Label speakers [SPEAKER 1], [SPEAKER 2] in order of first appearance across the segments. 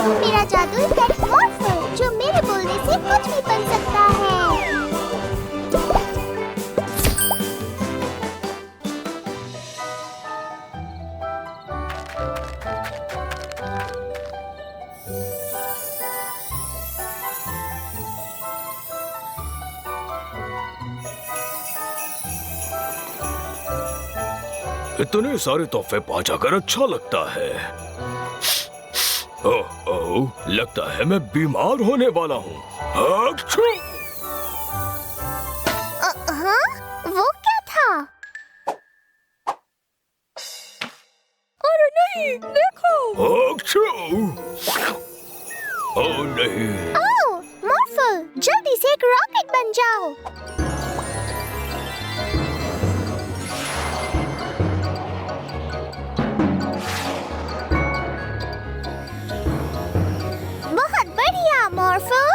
[SPEAKER 1] मेरा जादुई पेट मॉर्फल जो मेरे बोलने से कुछ भी बन सकता है।
[SPEAKER 2] इतने सारे तोहफे पहुंचाकर अच्छा लगता है। ओह, लगता है मैं बीमार होने वाला हूँ।
[SPEAKER 1] हाँ? वो क्या था?
[SPEAKER 3] अरे नहीं, देखो।
[SPEAKER 2] ओह नहीं।
[SPEAKER 1] ओह, मॉर्फल, जल्दी से एक रॉकेट बन जाओ। बहुत बढ़िया मॉर्फल।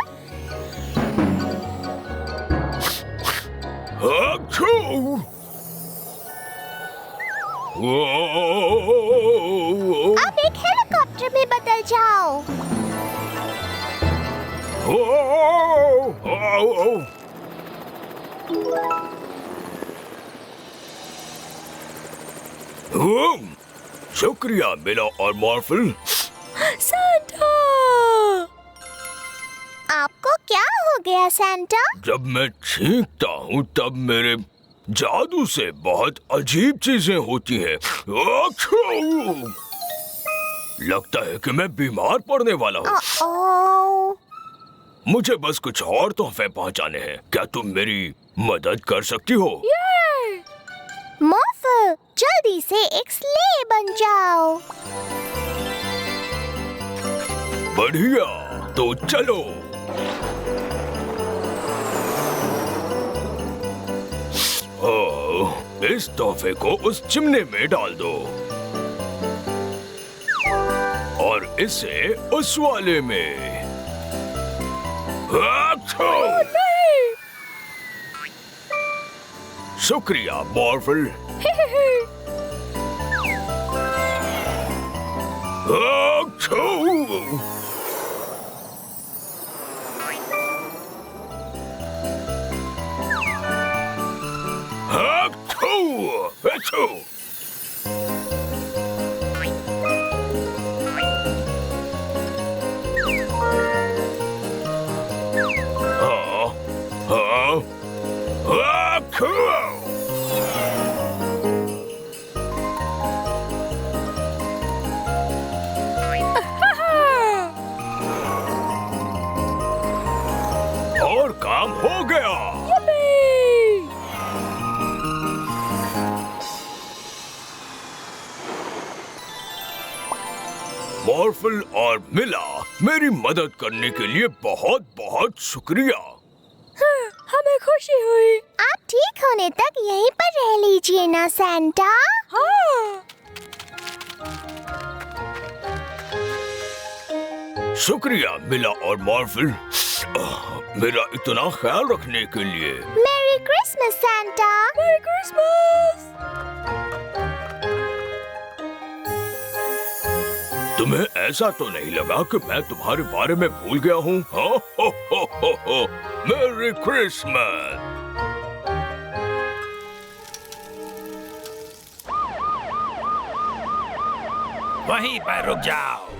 [SPEAKER 1] अब एक हेलीकॉप्टर में बदल जाओ।
[SPEAKER 2] शुक्रिया मिला और मॉर्फल।
[SPEAKER 3] सैंटा!
[SPEAKER 1] आपको क्या हो गया सैंटा?
[SPEAKER 2] जब मैं छींकता हूँ तब मेरे जादू से बहुत अजीब चीजें होती हैं। लगता है कि मैं बीमार पड़ने वाला हूँ।
[SPEAKER 1] ओह,
[SPEAKER 2] मुझे बस कुछ और तोहफे पहुँचाने हैं। क्या तुम मेरी मदद कर सकती हो?
[SPEAKER 1] मॉर्फल, जल्दी से एक स्लेह बन जाओ।
[SPEAKER 2] बढ़िया, तो चलो। ओह, इस तोहफे को उस चिमने में डाल दो और इसे उस वाले में। शुक्रिया मॉर्फल। और काम हो गया। मॉर्फल और मिला, मेरी मदद करने के लिए बहुत बहुत शुक्रिया।
[SPEAKER 3] हमें खुशी हुई।
[SPEAKER 1] आप ठीक होने तक यहीं पर रह लीजिए ना सैंटा।
[SPEAKER 3] हाँ।
[SPEAKER 2] शुक्रिया मिला और मॉर्फल, मेरा इतना ख्याल रखने के लिए।
[SPEAKER 1] मेरी क्रिसमस सैंटा।
[SPEAKER 3] मेरी क्रिसमस।
[SPEAKER 2] तुम्हें ऐसा तो नहीं लगा कि मैं तुम्हारे बारे में भूल गया हूँ? मेरी क्रिसमस।
[SPEAKER 4] वहीं पर रुक जाओ।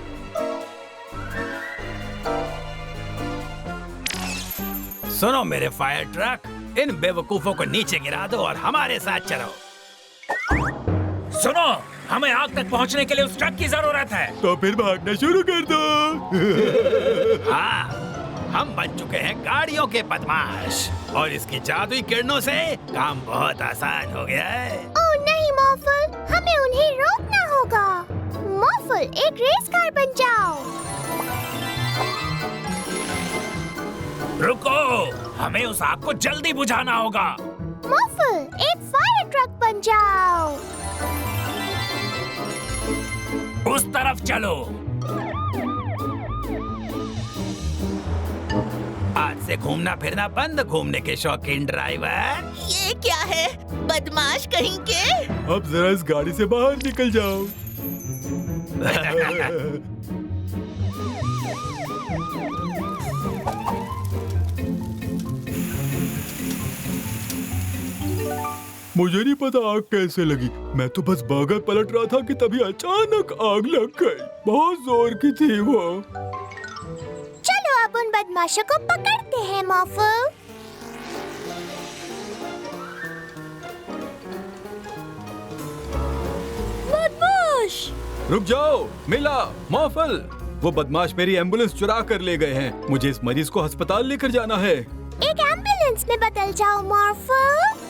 [SPEAKER 4] सुनो मेरे फायर ट्रक, इन बेवकूफों को नीचे गिरा दो और हमारे साथ चलो। सुनो, हमें आग तक पहुंचने के लिए उस ट्रक की जरूरत है।
[SPEAKER 5] तो फिर भागना शुरू कर दो।
[SPEAKER 4] हाँ, हम बन चुके हैं गाड़ियों के बदमाश और इसकी जादुई किरणों से काम बहुत आसान हो गया है।
[SPEAKER 1] ओह नहीं मॉर्फल, हमें उन्हें रोकना होगा। मॉर्फल, एक रेस कार बन जाओ।
[SPEAKER 4] रुको, हमें उस आग को जल्दी बुझाना होगा।
[SPEAKER 1] मॉर्फल, एक फायर ट्रक बन जाओ।
[SPEAKER 4] उस तरफ चलो। आज से घूमना फिरना बंद, घूमने के शौकीन ड्राइवर।
[SPEAKER 3] ये क्या है? बदमाश कहीं के?
[SPEAKER 5] अब जरा इस गाड़ी से बाहर निकल जाओ। मुझे नहीं पता आग कैसे लगी। मैं तो बस बर्गर पलट रहा था कि तभी अचानक आग लग गई। बहुत जोर की थी वो।
[SPEAKER 1] चलो अब उन बदमाशों को पकड़ते हैं मॉर्फल।
[SPEAKER 3] बदमाश!
[SPEAKER 5] रुक जाओ मिला, मॉर्फल। वो बदमाश मेरी एम्बुलेंस चुरा कर ले गए हैं। मुझे इस मरीज को अस्पताल लेकर जाना है।
[SPEAKER 1] एक एम्बुलेंस में बदल जाओ मॉर्फल।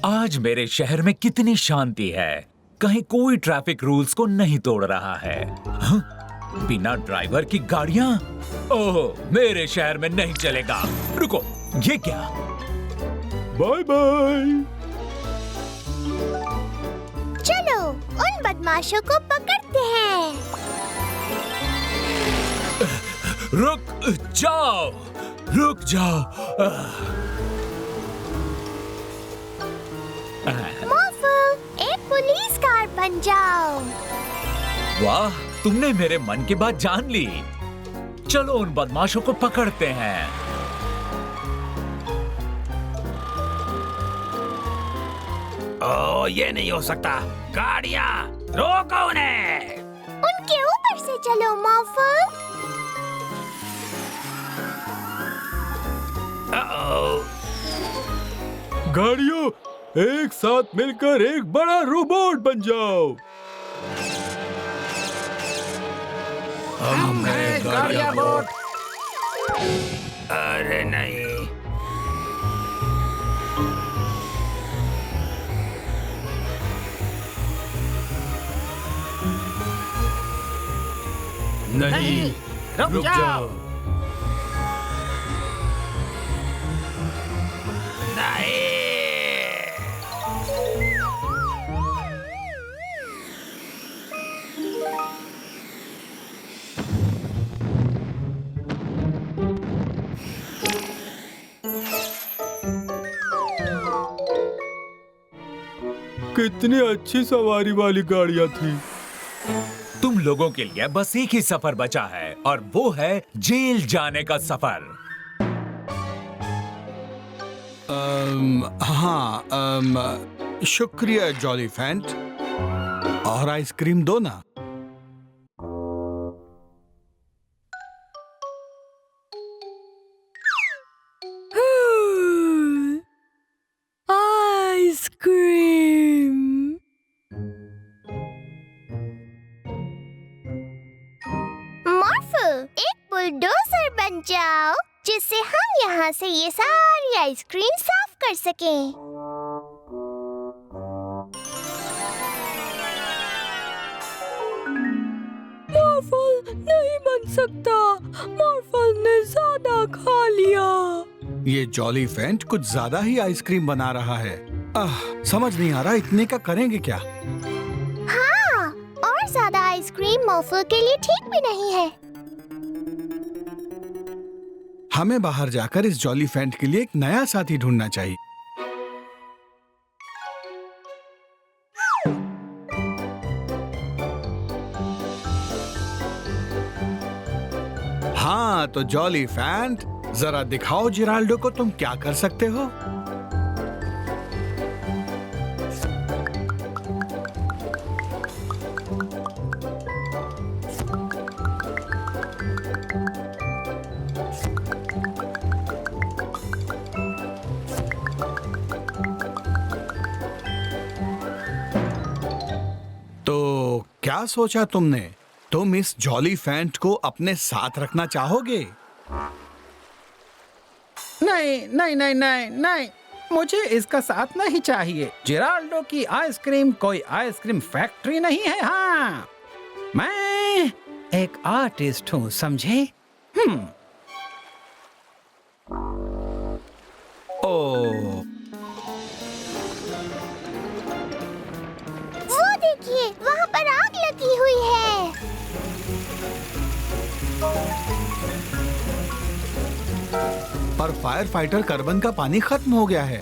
[SPEAKER 6] आज मेरे शहर में कितनी शांति है। कहीं कोई ट्रैफिक रूल्स को नहीं तोड़ रहा है। बिना ड्राइवर की गाड़ियां? ओह, मेरे शहर में नहीं चलेगा। रुको, ये क्या?
[SPEAKER 5] Bye bye.
[SPEAKER 1] चलो उन बदमाशों को पकड़ते हैं।
[SPEAKER 6] रुक जाओ, रुक जाओ।
[SPEAKER 1] मॉर्फल, एक पुलिस कार बन जाओ।
[SPEAKER 6] वाह, तुमने मेरे मन की बात जान ली। चलो उन बदमाशों को पकड़ते हैं।
[SPEAKER 4] ओ, ये नहीं हो सकता। गाड़ियाँ रोको उन्हें।
[SPEAKER 1] उनके ऊपर से चलो मॉर्फल।
[SPEAKER 5] गाड़ियों, एक साथ मिलकर एक बड़ा रोबोट बन जाओ।
[SPEAKER 4] हमने गाड़ियाँ बोट। अरे नहीं।
[SPEAKER 5] नहीं,
[SPEAKER 4] रुक जाओ। नहीं।
[SPEAKER 5] कितनी अच्छी सवारी वाली गाड़ियाँ थी।
[SPEAKER 6] तुम लोगों के लिए बस एक ही सफर बचा है और वो है जेल जाने का सफर।
[SPEAKER 7] हाँ, शुक्रिया जॉली फैंट। और आइसक्रीम दो ना।
[SPEAKER 3] आइसक्रीम।
[SPEAKER 1] मॉर्फल, एक बुलडोजर बन जाओ जिससे हम यहाँ से ये सारी आइसक्रीम साफ कर सकें।
[SPEAKER 3] मॉर्फल नहीं बन सकता। मॉर्फल ने ज्यादा खा लिया।
[SPEAKER 7] ये जॉली फैंट कुछ ज्यादा ही आइसक्रीम बना रहा है। समझ नहीं आ रहा इतने का करेंगे क्या।
[SPEAKER 1] हाँ, और ज्यादा आइसक्रीम मॉर्फल के लिए ठीक भी नहीं है।
[SPEAKER 7] हमें बाहर जाकर इस जॉली फैंट के लिए एक नया साथी ढूंढना चाहिए। हाँ तो जॉली फैंट, जरा दिखाओ जिराल्डो को तुम क्या कर सकते हो। तो क्या सोचा तुमने? तुम इस जॉली फैंट को अपने साथ रखना चाहोगे?
[SPEAKER 8] नहीं नहीं नहीं नहीं नहीं, मुझे इसका साथ नहीं चाहिए। जिराल्डो की आइसक्रीम कोई आइसक्रीम फैक्ट्री नहीं है। हाँ, मैं एक आर्टिस्ट हूँ, समझे?
[SPEAKER 7] ओह,
[SPEAKER 1] वो देखिए, वहाँ पर आग लगी हुई है।
[SPEAKER 7] पर फायर फाइटर कार्बन का पानी खत्म हो गया है।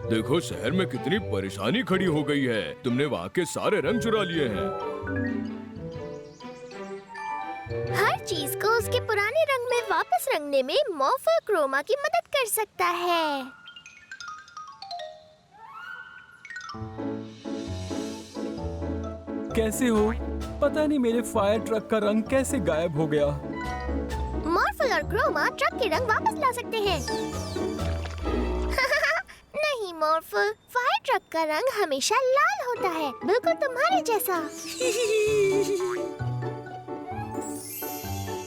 [SPEAKER 2] देखो शहर में कितनी परेशानी खड़ी हो गई है। तुमने वहाँ के सारे रंग चुरा लिए हैं।
[SPEAKER 1] हर चीज को उसके पुराने रंग में वापस रंगने में मॉर्फल क्रोमा की मदद कर सकता है।
[SPEAKER 5] कैसे हो? पता नहीं मेरे फायर ट्रक का रंग कैसे गायब हो गया।
[SPEAKER 1] मॉर्फल और क्रोमा ट्रक के रंग वापस ला सकते हैं। नहीं मॉर्फल, फायर ट्रक का रंग हमेशा लाल होता है, बिल्कुल तुम्हारे जैसा।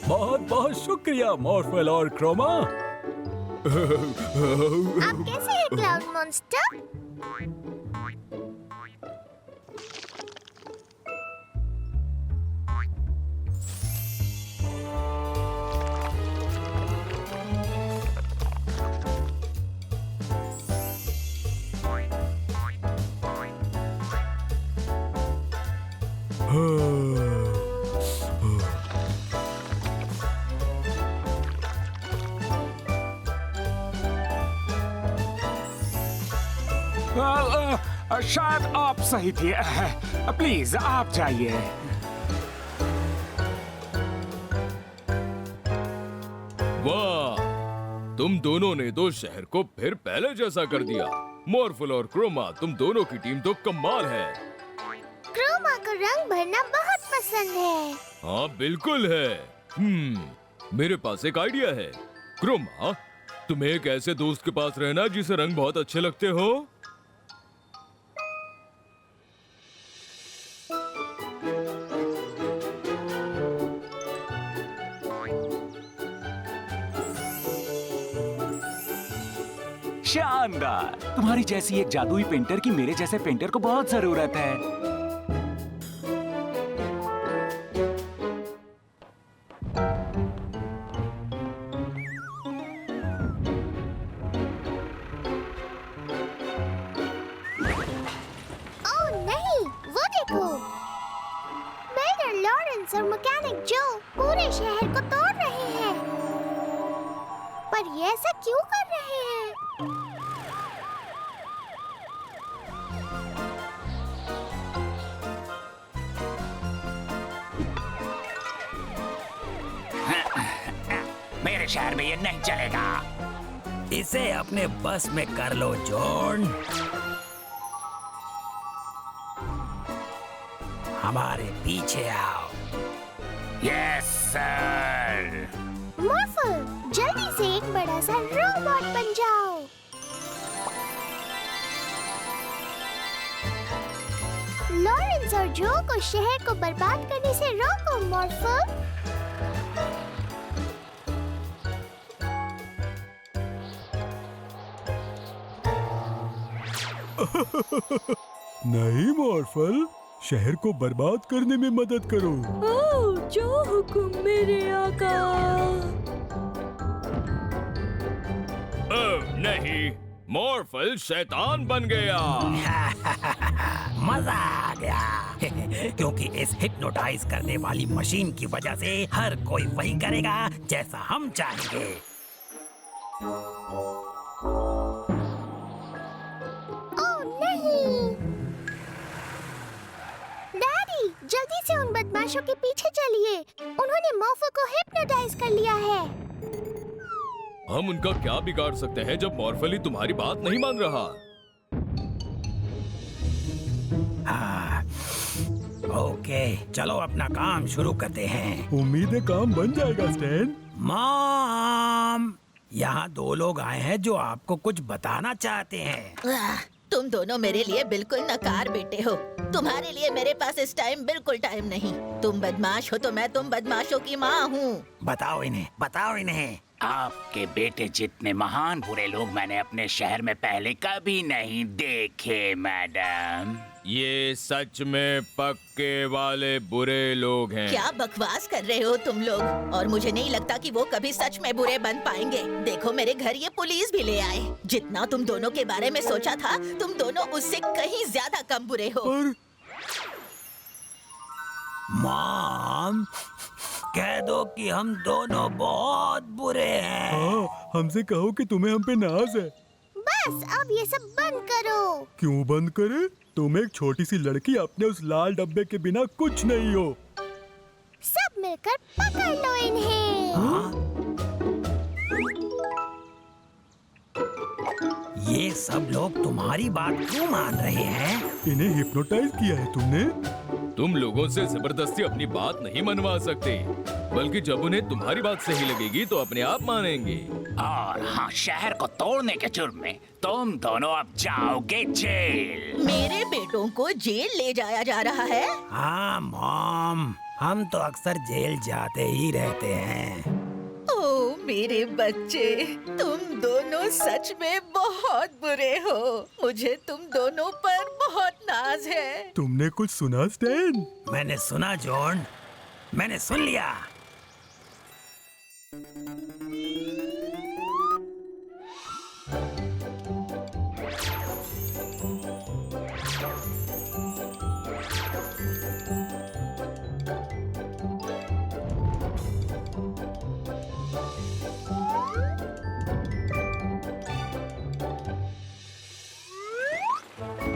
[SPEAKER 5] बहुत बहुत शुक्रिया मॉर्फल और क्रोमा।
[SPEAKER 1] आप कैसे हैं क्लाउड मॉन्स्टर?
[SPEAKER 9] शायद आप सही थे। प्लीज आप जाइए।
[SPEAKER 2] वाह, तुम दोनों ने तो शहर को फिर पहले जैसा कर दिया। मॉर्फल और क्रोमा, तुम दोनों की टीम तो कमाल है।
[SPEAKER 1] क्रोमा को रंग भरना बहुत पसंद है।
[SPEAKER 2] हाँ बिल्कुल है। मेरे पास एक आइडिया है। क्रोमा, तुम्हें एक ऐसे दोस्त के पास रहना जिसे रंग बहुत अच्छे लगते हो।
[SPEAKER 9] शानदार। तुम्हारी जैसी एक जादुई पेंटर की मेरे जैसे पेंटर को बहुत जरूरत है।
[SPEAKER 1] ओह नहीं, वो देखो, बिल्डर लॉरेंस और मैकेनिक जो पूरे शहर को तोड़ रहे हैं। पर ये ऐसा क्यों कर रहे हैं?
[SPEAKER 9] मेरे शहर में ये नहीं चलेगा।
[SPEAKER 4] इसे अपने बस में कर लो जॉन। हमारे पीछे आओ।
[SPEAKER 9] Yes sir.
[SPEAKER 1] मॉर्फल, जल्दी से एक बड़ा सा रोबोट बन जाओ। लॉरेंस और जो को शहर को बर्बाद करने से रोको मॉर्फल।
[SPEAKER 5] नहीं मॉर्फल, शहर को बर्बाद करने में मदद करो।
[SPEAKER 3] ओह, जो हुक्म मेरे आका।
[SPEAKER 2] नहीं, मॉर्फल शैतान बन गया।
[SPEAKER 4] मजा आ गया। क्योंकि इस हिप्नोटाइज करने वाली मशीन की वजह से हर कोई वही करेगा जैसा हम चाहेंगे।
[SPEAKER 1] ओह नहीं, डैडी जल्दी से उन बदमाशों के पीछे चलिए। उन्होंने मॉर्फल को हिप्नोटाइज कर लिया है।
[SPEAKER 2] हम उनका क्या बिगाड़ सकते हैं जब मॉर्फल ही तुम्हारी बात नहीं मान रहा।
[SPEAKER 4] ओके, चलो अपना काम शुरू करते हैं।
[SPEAKER 5] उम्मीद है काम बन जाएगा स्टैन।
[SPEAKER 4] मॉम, यहाँ दो लोग आए हैं जो आपको कुछ बताना चाहते हैं।
[SPEAKER 10] तुम दोनों मेरे लिए बिल्कुल नकार बेटे हो। तुम्हारे लिए मेरे पास इस टाइम बिल्कुल टाइम नहीं। तुम बदमाश हो तो मैं तुम बदमाशों की माँ हूँ।
[SPEAKER 4] बताओ इन्हें, बताओ इन्हें।
[SPEAKER 9] आपके बेटे जितने महान बुरे लोग मैंने अपने शहर में पहले कभी नहीं देखे मैडम।
[SPEAKER 2] ये सच में पक्के वाले बुरे लोग हैं।
[SPEAKER 10] क्या बकवास कर रहे हो तुम लोग? और मुझे नहीं लगता कि वो कभी सच में बुरे बन पाएंगे। देखो मेरे घर ये पुलिस भी ले आए। जितना तुम दोनों के बारे में सोचा था, तुम दोनों उससे कहीं ज्यादा कम बुरे हो।
[SPEAKER 4] मॉम, कह दो कि हम दोनों बहुत बुरे हैं।
[SPEAKER 5] हाँ, हमसे कहो कि तुम्हें हम पे नाज है।
[SPEAKER 1] बस अब ये सब बंद करो।
[SPEAKER 5] क्यों बंद करे? तुम एक छोटी सी लड़की अपने उस लाल डब्बे के बिना कुछ नहीं हो।
[SPEAKER 1] सब मिलकर पकड़ लो इन्हें।
[SPEAKER 4] ये सब लोग तुम्हारी बात क्यों मान रहे हैं?
[SPEAKER 5] इन्हें हिप्नोटाइज किया है तुमने?
[SPEAKER 2] तुम लोगों से जबरदस्ती अपनी बात नहीं मनवा सकते, बल्कि जब उन्हें तुम्हारी बात सही लगेगी तो अपने आप मानेंगे।
[SPEAKER 9] और हाँ, शहर को तोड़ने के जुर्म में तुम दोनों अब जाओगे जेल।
[SPEAKER 10] मेरे बेटों को जेल ले जाया जा रहा है?
[SPEAKER 4] हाँ मॉम, हम तो अक्सर जेल जाते ही रहते हैं।
[SPEAKER 10] ओ मेरे बच्चे, तुम दोनों सच में बहुत बुरे हो। मुझे तुम दोनों पर बहुत नाज है।
[SPEAKER 5] तुमने कुछ सुना स्टैन?
[SPEAKER 4] मैंने सुना जॉन, मैंने सुन लिया।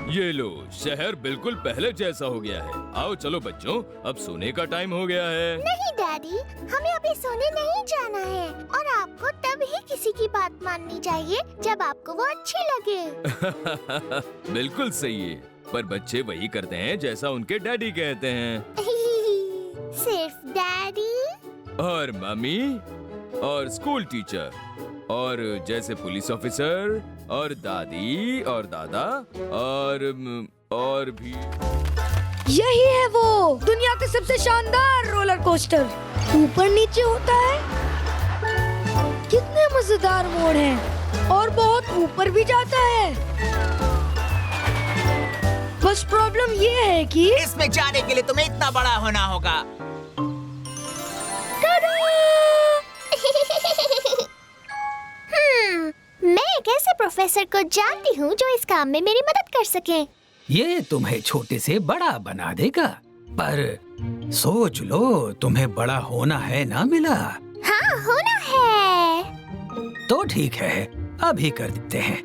[SPEAKER 2] ये लो, शहर बिल्कुल पहले जैसा हो गया है। आओ चलो बच्चों, अब सोने का टाइम हो गया है।
[SPEAKER 1] नहीं डैडी, हमें अभी सोने नहीं जाना है और आपको तब ही किसी की बात माननी चाहिए जब आपको वो अच्छी लगे।
[SPEAKER 2] बिल्कुल सही है, पर बच्चे वही करते हैं जैसा उनके डैडी कहते हैं।
[SPEAKER 1] सिर्फ डैडी?
[SPEAKER 2] और मम्मी और स्कूल टीचर और जैसे पुलिस ऑफिसर और दादी और दादा और भी।
[SPEAKER 3] यही है वो दुनिया का सबसे शानदार रोलर कोस्टर। ऊपर नीचे होता है, कितने मजेदार मोड़ हैं और बहुत ऊपर भी जाता है। बस प्रॉब्लम ये है कि
[SPEAKER 9] इसमें जाने के लिए तुम्हें इतना बड़ा होना होगा।
[SPEAKER 1] मैं एक ऐसे प्रोफेसर को जानती हूँ जो इस काम में मेरी मदद कर सके।
[SPEAKER 8] ये तुम्हें छोटे से बड़ा बना देगा, पर सोच लो, तुम्हें बड़ा होना है ना मिला?
[SPEAKER 1] हाँ होना है।
[SPEAKER 8] तो ठीक है, अभी कर देते हैं।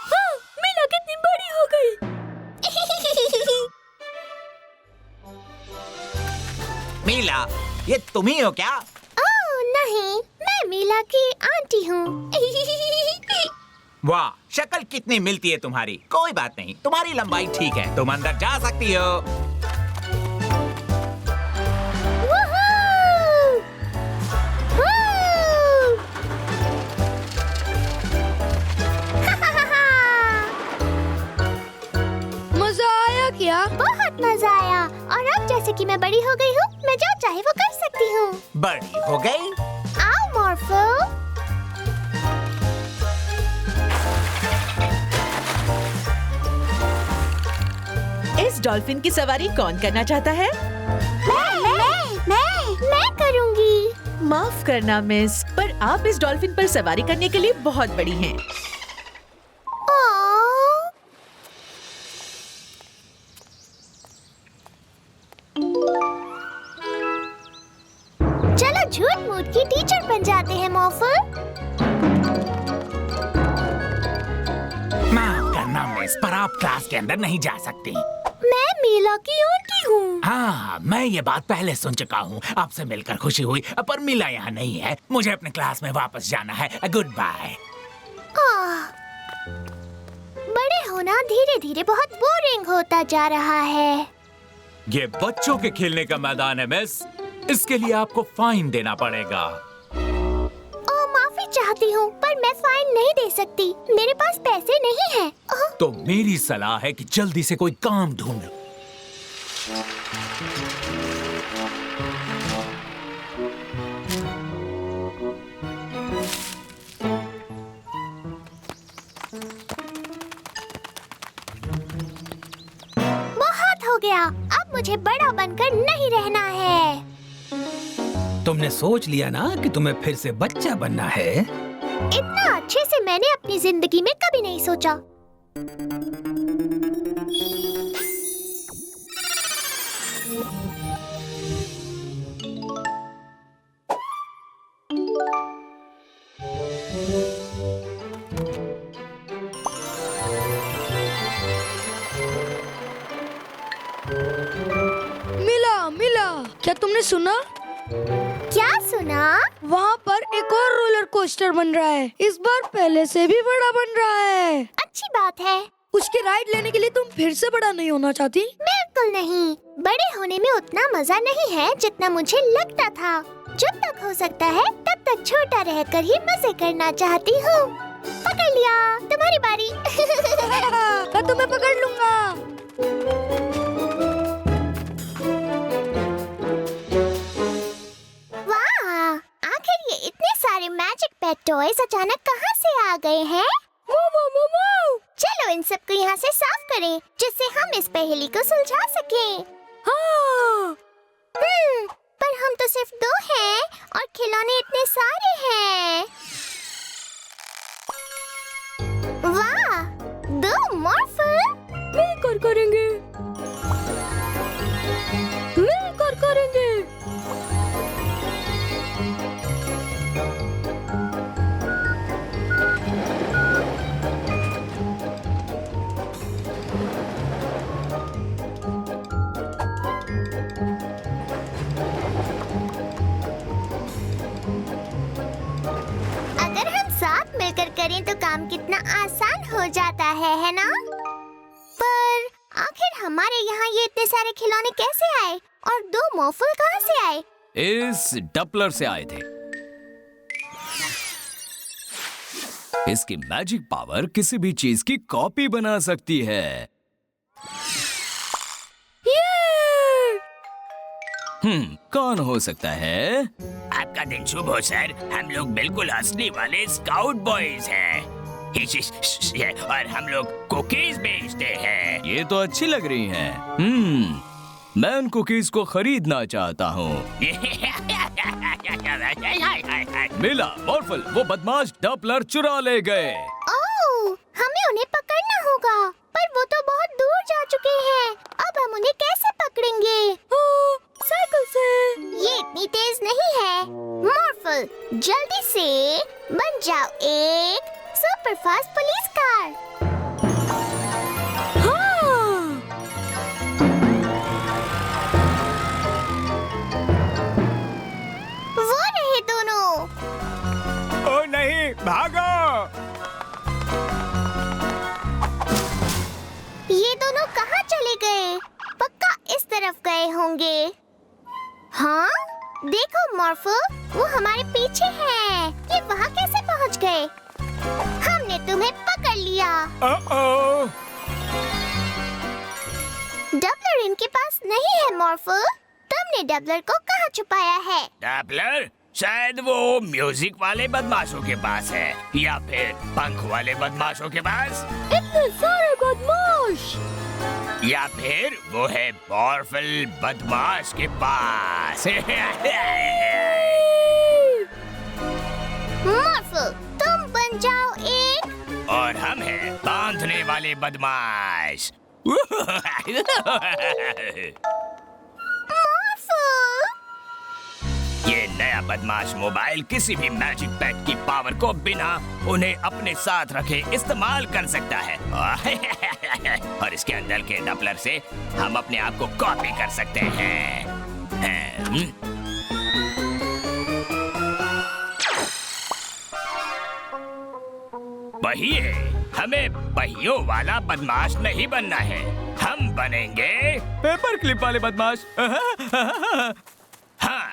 [SPEAKER 3] हाँ, मीला कितनी बड़ी हो गई।
[SPEAKER 9] मीला, ये तुम ही हो क्या?
[SPEAKER 1] ओह नहीं, मैं मीला की आंटी हूँ।
[SPEAKER 9] वाह, शक्ल कितनी मिलती है तुम्हारी। कोई बात नहीं, तुम्हारी लंबाई ठीक है, तुम अंदर जा सकती हो।
[SPEAKER 3] मजा आया क्या?
[SPEAKER 1] बहुत मजा आया। और अब जैसे कि मैं बड़ी हो गई हूँ, मैं जो चाहे वो कर सकती हूँ।
[SPEAKER 9] बड़ी हो गई?
[SPEAKER 1] आओ मॉर्फो।
[SPEAKER 11] इस डॉल्फिन की सवारी कौन करना चाहता है?
[SPEAKER 1] मैं करूँगी।
[SPEAKER 11] माफ करना मिस, पर आप इस डॉल्फिन पर सवारी करने के लिए बहुत बड़ी हैं।
[SPEAKER 1] चलो झूठ मूठ की टीचर बन जाते हैं मॉर्फो।
[SPEAKER 9] माफ करना मिस, पर आप क्लास के अंदर नहीं जा सकती।
[SPEAKER 1] मैं मीला की आंटी हूँ।
[SPEAKER 9] हाँ, मैं ये बात पहले सुन चुका हूँ। आपसे मिलकर खुशी हुई, पर मीला यहाँ नहीं है। मुझे अपने क्लास में वापस जाना है। Good bye.
[SPEAKER 1] बड़े होना धीरे धीरे बहुत बोरिंग होता जा रहा है।
[SPEAKER 6] ये बच्चों के खेलने का मैदान है मिस, इसके लिए आपको फाइन देना पड़ेगा।
[SPEAKER 1] माफी चाहती हूँ, पर मैं फाइन नहीं दे सकती। मेरे पास पैसे नहीं हैं।
[SPEAKER 6] तो मेरी सलाह है कि जल्दी से कोई काम ढूंढो।
[SPEAKER 1] बहुत हो गया, अब मुझे बड़ा बनकर नहीं रहना है।
[SPEAKER 8] तुमने सोच लिया ना कि तुम्हें फिर से बच्चा बनना है?
[SPEAKER 1] इतना अच्छे से मैंने अपनी जिंदगी में कभी नहीं सोचा।
[SPEAKER 3] क्या तुमने सुना?
[SPEAKER 1] क्या सुना?
[SPEAKER 3] वहाँ पर एक और रोलर कोस्टर बन रहा है। इस बार पहले से भी बड़ा बन रहा है।
[SPEAKER 1] अच्छी बात है।
[SPEAKER 3] उसकी राइड लेने के लिए तुम फिर से बड़ा नहीं होना चाहती?
[SPEAKER 1] बिल्कुल नहीं। बड़े होने में उतना मजा नहीं है जितना मुझे लगता था। जब तक हो सकता है तब तक छोटा रहकर ही मजे करना चाहती हूँ। पकड़ लिया, तुम्हारी बारी।
[SPEAKER 3] मैं तुम्हें पकड़ लूंगा।
[SPEAKER 1] वाह, आखिर ये इतने सारे मैजिक पेट टॉयज अचानक कहाँ से आ गए हैं? चलो इन सबको यहाँ से साफ करें, जिससे हम इस पहेली को सुलझा सकें।
[SPEAKER 3] हाँ।
[SPEAKER 1] पर हम तो सिर्फ 2 हैं और खिलौने इतने सारे हैं। वाह, 2 मॉर्फल
[SPEAKER 3] मिलकर करेंगे।
[SPEAKER 1] अगर हम साथ मिलकर करें तो काम कितना आसान हो जाता है ना? पर आखिर हमारे यहाँ ये इतने सारे खिलौने कैसे आए और 2 मॉर्फल कहाँ से आए?
[SPEAKER 2] इस डपलर से आए थे। इसकी मैजिक पावर किसी भी चीज की कॉपी बना सकती है। कौन हो सकता है?
[SPEAKER 9] आपका दिन शुभ हो सर। हम लोग बिल्कुल असली वाले स्काउट बॉयज हैं। और हम लोग कुकीज बेचते हैं।
[SPEAKER 2] ये तो अच्छी लग रही हैं। मैं उन कुकीज को खरीदना चाहता हूँ। मिला मॉर्फल, वो बदमाश डपलर चुरा ले गए।
[SPEAKER 1] ओह, हमें उन्हें पकड़ना होगा, पर वो तो बहुत दूर जा चुके हैं। अब हम उन्हें कैसे पकड़ेंगे?
[SPEAKER 3] साइकिल से।
[SPEAKER 1] ये इतनी तेज नहीं है। मॉर्फल, जल्दी से बन जाओ एक सुपर फास्ट पुलिस कार। वो रहे दोनों।
[SPEAKER 5] ओ नहीं, भागो!
[SPEAKER 1] ये दोनों कहाँ चले गए? पक्का इस तरफ गए होंगे। हाँ, देखो मॉर्फल, वो हमारे पीछे है। ये वहाँ कैसे पहुँच गए? हमने तुम्हें पकड़ लिया। डबलर इनके पास नहीं है मॉर्फल। तुमने डबलर को कहाँ छुपाया है?
[SPEAKER 9] डपलर शायद वो म्यूजिक वाले बदमाशों के पास है, या फिर पंख वाले बदमाशों के पास।
[SPEAKER 3] इतने सारे बदमाश।
[SPEAKER 9] या फिर वो है मॉर्फल बदमाश के पास।
[SPEAKER 1] मॉर्फल, तुम बन जाओ एक।
[SPEAKER 9] और हम हैं बांधने वाले बदमाश। ये नया बदमाश मोबाइल किसी भी मैजिक पेट की पावर को बिना उन्हें अपने साथ रखे इस्तेमाल कर सकता है। और इसके अंदर के डपलर से हम अपने आप को कॉपी कर सकते हैं। पहिए, हमें पहियों वाला बदमाश नहीं बनना है। हम बनेंगे
[SPEAKER 2] पेपर क्लिप वाले बदमाश।
[SPEAKER 9] हाँ,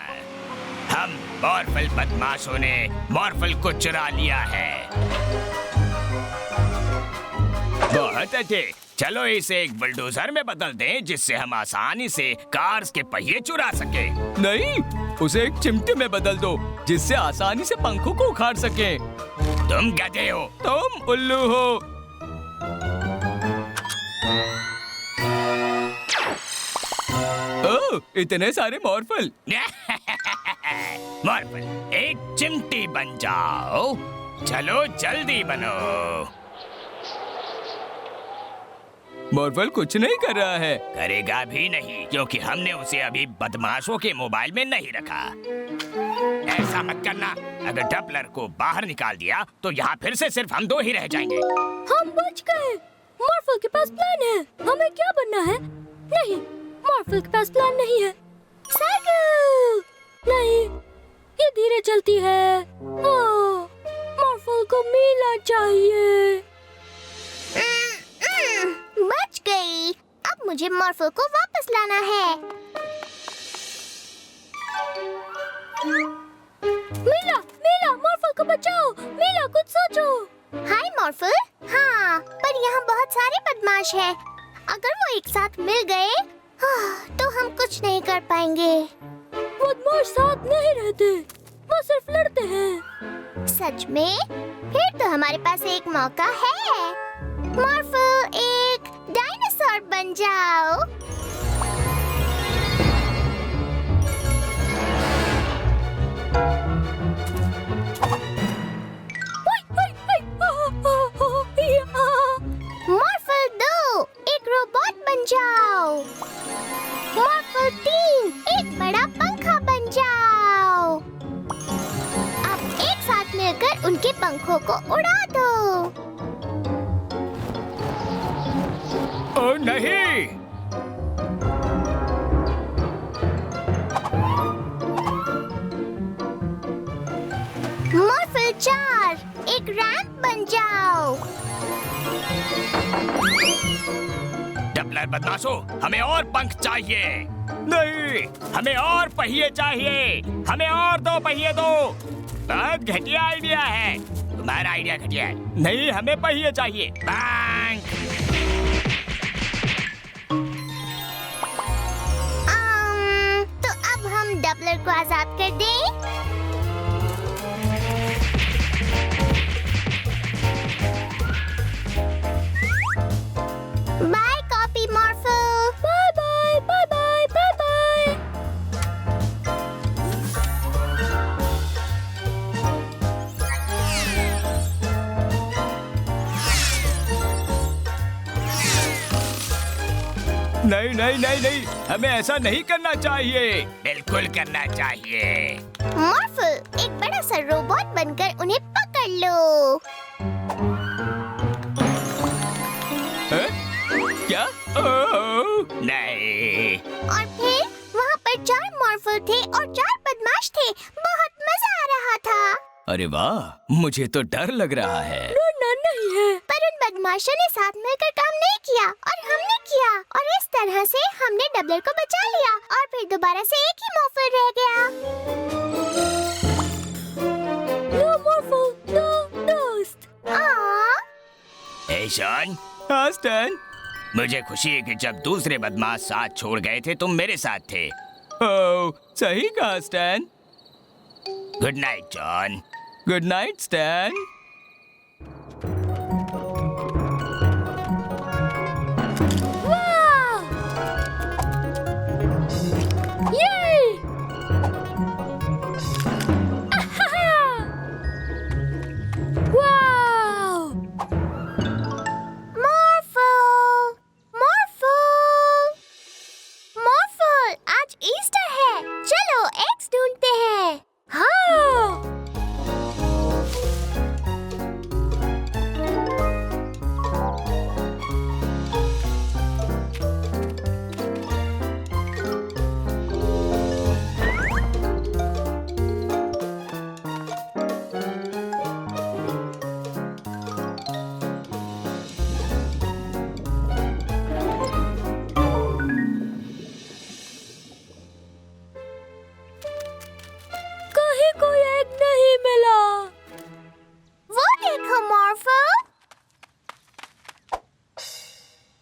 [SPEAKER 9] हम मॉर्फल बदमाशों ने मॉर्फल को चुरा लिया है। बहुत अच्छे, चलो इसे एक बुलडोजर में बदल दें, जिससे हम आसानी से कार्स के पहिए चुरा सके।
[SPEAKER 2] नहीं, उसे एक चिमटे में बदल दो, जिससे आसानी से पंखों को उखाड़ सके।
[SPEAKER 9] तुम गधे हो।
[SPEAKER 2] तुम उल्लू हो। ओह, इतने सारे मॉर्फल।
[SPEAKER 9] मॉर्फल, एक चिमटी बन जाओ। चलो जल्दी बनो।
[SPEAKER 2] मॉर्फल कुछ नहीं कर रहा है।
[SPEAKER 9] करेगा भी नहीं, क्योंकि हमने उसे अभी बदमाशों के मोबाइल में नहीं रखा। ऐसा मत करना। अगर डपलर को बाहर निकाल दिया तो यहाँ फिर से सिर्फ हम 2 ही रह जाएंगे।
[SPEAKER 3] हम बच गए। मॉर्फल के पास प्लान है। हमें क्या बनना है? नहीं, मॉर्फल के पास प्लान नहीं है। साइकिल। जाती है। मॉर्फल को मीला चाहिए।
[SPEAKER 1] बच गई। अब मुझे मॉर्फल को वापस लाना है।
[SPEAKER 3] मीला, मीला, मॉर्फल को बचाओ। मीला, कुछ सोचो।
[SPEAKER 1] हाय मॉर्फल। हाँ, पर यहाँ बहुत सारे बदमाश हैं। अगर वो एक साथ मिल गए तो हम कुछ नहीं कर पाएंगे।
[SPEAKER 3] बदमाश साथ नहीं रहते, वो सिर्फ लड़ते हैं।
[SPEAKER 1] सच में? फिर तो हमारे पास एक मौका है। मॉर्फल, एक डायनासोर बन जाओ। मॉर्फल 2, एक रोबोट बन जाओ। मॉर्फल 3, एक बड़ा पंखा बन जाओ। अब एक साथ मिलकर उनके पंखों को उड़ा दो।
[SPEAKER 9] ओ नहीं!
[SPEAKER 1] मॉर्फल 4, एक रैंप बन जाओ।
[SPEAKER 9] डबलर बदमाशों, हमें और पंख चाहिए। नहीं, हमें और पहिए चाहिए। हमें और 2 पहिए दो। बहुत घटिया आइडिया है। तुम्हारा आइडिया घटिया है। नहीं, हमें पहिए चाहिए। बैंक।
[SPEAKER 1] तो अब हम डबलर को आजाद कर दें। बाय कॉपी मॉर्फल।
[SPEAKER 3] Bye bye bye bye bye bye.
[SPEAKER 9] नहीं नहीं नहीं नहीं, हमें ऐसा नहीं करना चाहिए। बिल्कुल करना चाहिए।
[SPEAKER 1] मॉर्फल, एक बड़ा सा रोबोट बनकर उन्हें पकड़ लो।
[SPEAKER 9] क्या? नहीं।
[SPEAKER 1] और फिर वहाँ पर 4 मॉर्फल थे और 4 बदमाश थे। बहुत मजा आ रहा था।
[SPEAKER 2] अरे वाह, मुझे तो डर लग रहा है।
[SPEAKER 3] डरना नहीं है।
[SPEAKER 1] पर उन बदमाशों ने साथ मिलकर काम नहीं किया और हमने किया, और इस तरह से हमने डबलर को बचा लिया और फिर दोबारा से एक ही मॉर्फल रह गया।
[SPEAKER 3] नो मॉर्फल, नो दोस्त।
[SPEAKER 9] हे शॉन। हाँ स्टैन। मुझे खुशी है कि जब दूसरे बदमाश साथ छोड़ गए थे तुम मेरे साथ थे। ओह, सही कहा stand. Good night John. Good night stand.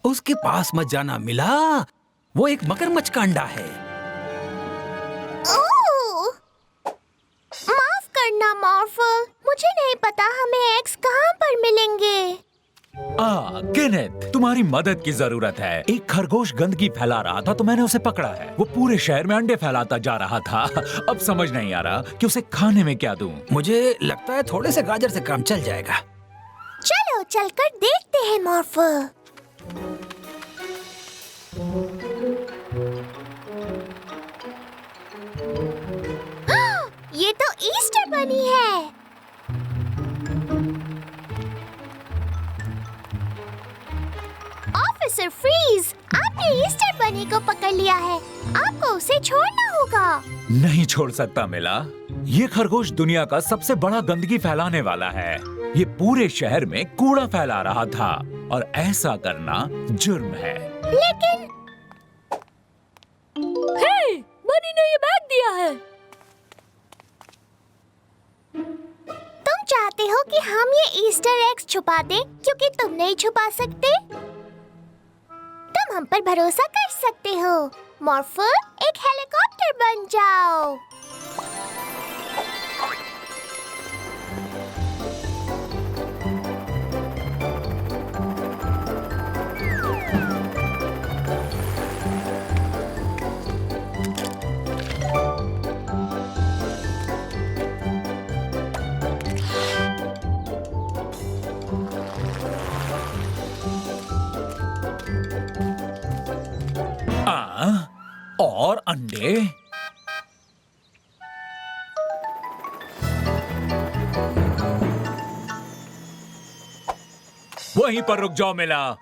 [SPEAKER 8] उसके पास मत जाना मिला, वो एक मगरमच्छ का अंडा है।
[SPEAKER 1] ओह! माफ करना मॉर्फल, मुझे नहीं पता हमें एग्स कहाँ पर मिलेंगे।
[SPEAKER 6] केनेथ, तुम्हारी मदद की जरूरत है। एक खरगोश गंदगी फैला रहा था तो मैंने उसे पकड़ा है। वो पूरे शहर में अंडे फैलाता जा रहा था। अब समझ नहीं आ रहा कि उसे खाने में क्या दूं।
[SPEAKER 8] मुझे लगता है थोड़े से गाजर से काम चल जाएगा।
[SPEAKER 1] चलो चलकर देखते हैं मॉर्फल। ये तो ईस्टर बनी है। ऑफिसर फ्रीज, आपने ईस्टर बनी को पकड़ लिया है। आपको उसे छोड़ना होगा?
[SPEAKER 6] नहीं छोड़ सकता मिला। ये खरगोश दुनिया का सबसे बड़ा गंदगी फैलाने वाला है। ये पूरे शहर में कूड़ा फैला रहा था और ऐसा करना जुर्म है।
[SPEAKER 1] लेकिन
[SPEAKER 3] हे, बनी ने ये बैग दिया है।
[SPEAKER 1] तुम चाहते हो कि हम ये ईस्टर एग्स छुपा दें क्योंकि तुम नहीं छुपा सकते? तुम हम पर भरोसा कर सकते हो। मॉर्फल, एक हेलीकॉप्टर बन जाओ।
[SPEAKER 6] और अंडे? वहीं पर रुक जाओ मिला।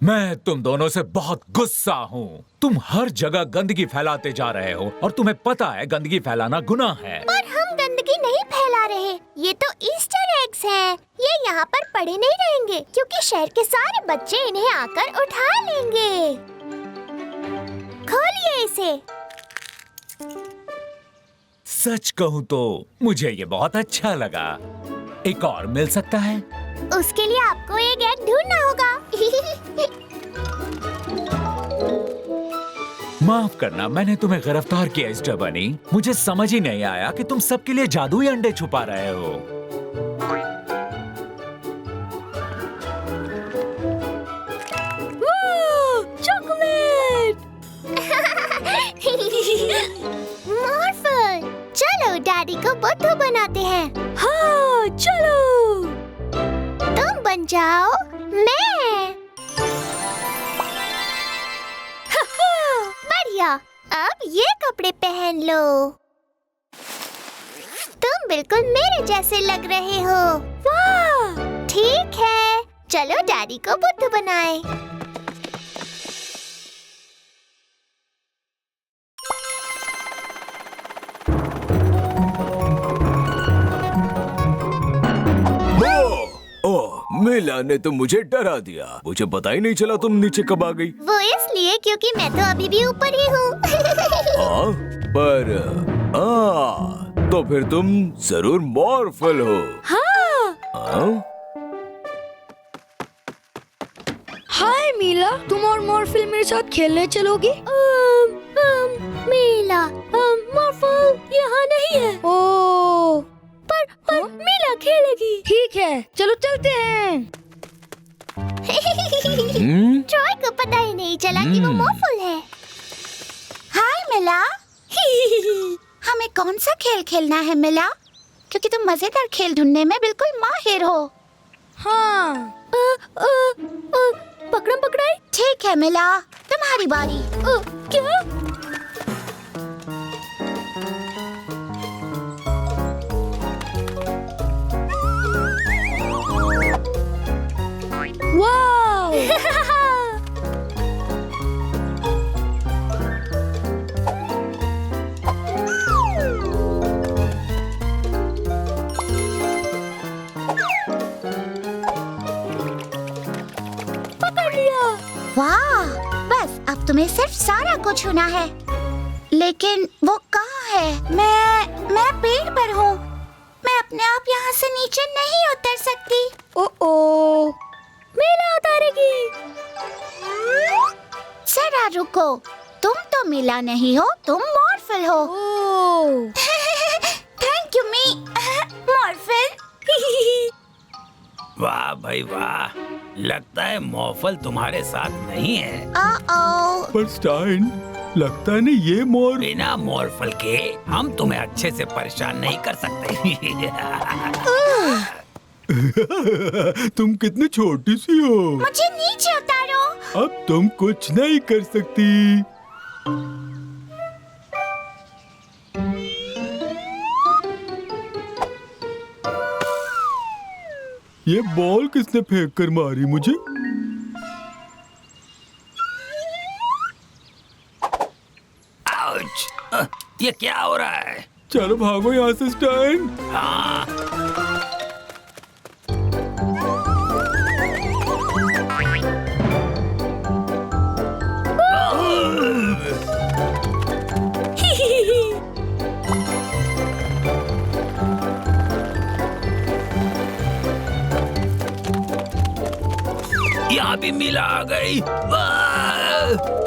[SPEAKER 6] मैं तुम दोनों से बहुत गुस्सा हूँ। तुम हर जगह गंदगी फैलाते जा रहे हो और तुम्हें पता है गंदगी फैलाना गुनाह है।
[SPEAKER 1] पर हम गंदगी नहीं फैला रहे। ये तो ईस्टर एग्स हैं। ये यहाँ पर पड़े नहीं रहेंगे क्योंकि शहर के सारे बच्चे इन्हें आकर उठा लेंगे। खोलिए इसे।
[SPEAKER 6] सच कहूँ तो मुझे ये बहुत अच्छा लगा। एक और मिल सकता है?
[SPEAKER 1] उसके लिए आपको एक एग ढूंढना होगा।
[SPEAKER 6] माफ करना, मैंने तुम्हें गिरफ्तार किया ईस्टर बनी। मुझे समझ ही नहीं आया कि तुम सबके लिए जादुई अंडे छुपा रहे हो।
[SPEAKER 3] चॉकलेट।
[SPEAKER 1] मॉर्फल, चलो डैडी को बुद्धू बनाते हैं।
[SPEAKER 3] हाँ, चलो।
[SPEAKER 1] तुम बन जाओ मैं। बढ़िया, अब ये कपड़े पहन लो। तुम बिल्कुल मेरे जैसे लग रहे हो।
[SPEAKER 3] वाह!
[SPEAKER 1] ठीक है, चलो डैडी को बुद्धू बनाए।
[SPEAKER 2] मिला ने तो मुझे डरा दिया। मुझे पता ही नहीं चला तुम नीचे कब आ गई।
[SPEAKER 1] वो इसलिए क्योंकि मैं तो अभी भी ऊपर ही हूँ।
[SPEAKER 2] तो फिर तुम जरूर मॉर्फल हो।
[SPEAKER 3] हाँ। हाय मीला, तुम और मॉर्फल मेरे साथ खेलने चलोगी?
[SPEAKER 1] मीला,
[SPEAKER 3] मॉर्फल यहाँ नहीं है। ओह, पर मीला खेलेगी। ठीक है, चलो चलते हैं।
[SPEAKER 1] ट्रॉय को पता ही नहीं चला कि वो मॉर्फल है। हाय मिला। हमें कौन सा खेल खेलना है मिला? क्योंकि तुम मजेदार खेल ढूंढने में बिल्कुल माहिर हो।
[SPEAKER 3] हाँ। पकड़म पकड़ाई।
[SPEAKER 1] ठीक है मिला, तुम्हारी बारी।
[SPEAKER 3] क्या? वाव! पकड़ लिया।
[SPEAKER 1] वाह, बस अब तुम्हें सिर्फ सारा को छूना है। लेकिन वो कहाँ है? मैं पेड़ पर हूँ। मैं अपने आप यहाँ से नीचे नहीं उतर सकती।
[SPEAKER 3] ओ, मीला उतारेगी।
[SPEAKER 1] जरा रुको, तुम तो मिला नहीं हो, तुम मॉर्फल हो। थैंक यू मी मॉर्फल।
[SPEAKER 4] वाह भाई वाह, लगता है मॉर्फल तुम्हारे साथ नहीं है।
[SPEAKER 5] पर स्टाइन, लगता नहीं ये मोर।
[SPEAKER 4] बिना मॉर्फल के हम तुम्हें अच्छे से परेशान नहीं कर सकते।
[SPEAKER 5] तुम कितनी छोटी सी हो।
[SPEAKER 1] मुझे नीचे उतारो।
[SPEAKER 5] अब तुम कुछ नहीं कर सकती। ये बॉल किसने फेंक कर मारी मुझे?
[SPEAKER 9] ये क्या हो रहा है?
[SPEAKER 5] चलो भागो यहाँ से स्टैन।
[SPEAKER 9] हाँ। यहाँ भी मिला आ गई।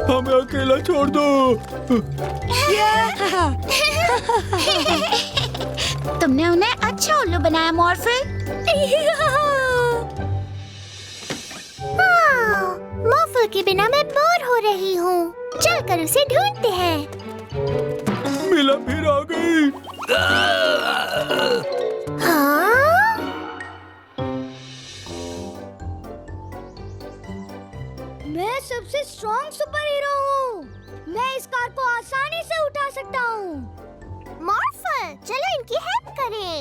[SPEAKER 5] हमें अकेला छोड़ दो।
[SPEAKER 1] तुमने उन्हें अच्छा उल्लू बनाया मॉर्फल। मॉर्फल के बिना मैं बोर हो रही हूँ। चलकर उसे ढूंढते हैं।
[SPEAKER 5] मिला फिर आ गई।
[SPEAKER 1] हाँ?
[SPEAKER 3] मैं सबसे स्ट्रॉन्ग सुपर हीरो हूँ। मैं इस कार को आसानी से उठा सकता हूँ।
[SPEAKER 1] मॉर्फल, चलो इनकी हेल्प करें।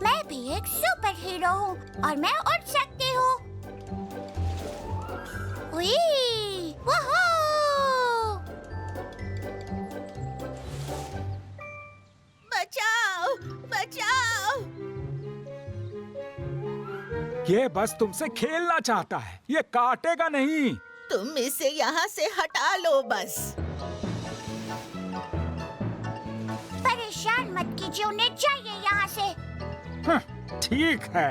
[SPEAKER 1] मैं भी एक सुपर हीरो हूँ और मैं उड़ सकती हूँ।
[SPEAKER 10] बचाओ, बचाओ।
[SPEAKER 12] ये बस तुमसे खेलना चाहता है, ये काटेगा नहीं।
[SPEAKER 10] तुम इसे यहाँ से हटा लो बस।
[SPEAKER 1] परेशान मत कीजिए, उन्हें चाहिए यहाँ से।
[SPEAKER 12] ठीक है।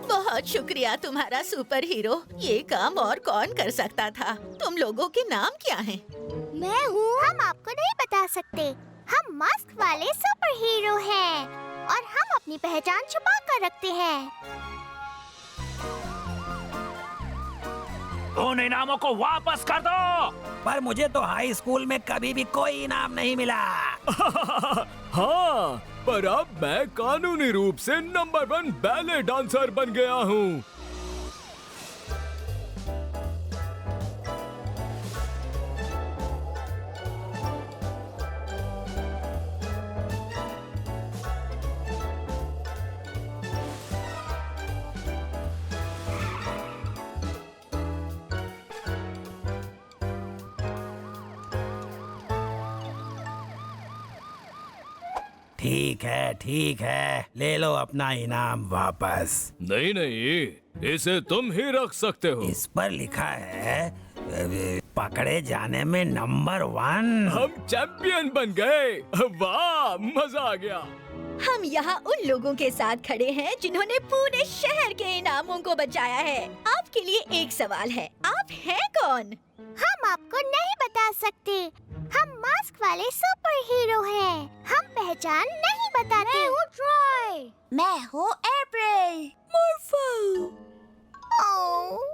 [SPEAKER 10] बहुत शुक्रिया तुम्हारा सुपर हीरो। ये काम और कौन कर सकता था? तुम लोगों के नाम क्या हैं?
[SPEAKER 1] मैं हूँ। हम आपको नहीं बता सकते। हम मास्क वाले सुपर हीरो हैं और हम अपनी पहचान छुपा कर रखते हैं।
[SPEAKER 9] उन इनामों को वापस कर दो। पर मुझे तो हाई स्कूल में कभी भी कोई इनाम नहीं मिला।
[SPEAKER 2] हाँ, पर अब मैं कानूनी रूप से नंबर 1 बैले डांसर बन गया हूँ।
[SPEAKER 9] ठीक है, ले लो अपना इनाम वापस।
[SPEAKER 2] नहीं नहीं, इसे तुम ही रख सकते हो।
[SPEAKER 9] इस पर लिखा है पकड़े जाने में नंबर 1।
[SPEAKER 2] हम चैंपियन बन गए। वाह, मजा आ गया।
[SPEAKER 3] हम यहाँ उन लोगों के साथ खड़े हैं जिन्होंने पूरे शहर के इनामों को बचाया है। आपके लिए एक सवाल है, आप हैं कौन?
[SPEAKER 1] हम आपको नहीं बता सकते। हम मास्क वाले सुपर हीरो हैं। हम पहचान नहीं बताते।
[SPEAKER 3] मैं हूँ ट्राई।
[SPEAKER 1] मैं हूँ एप्रिल।
[SPEAKER 3] मॉर्फल।
[SPEAKER 1] ओह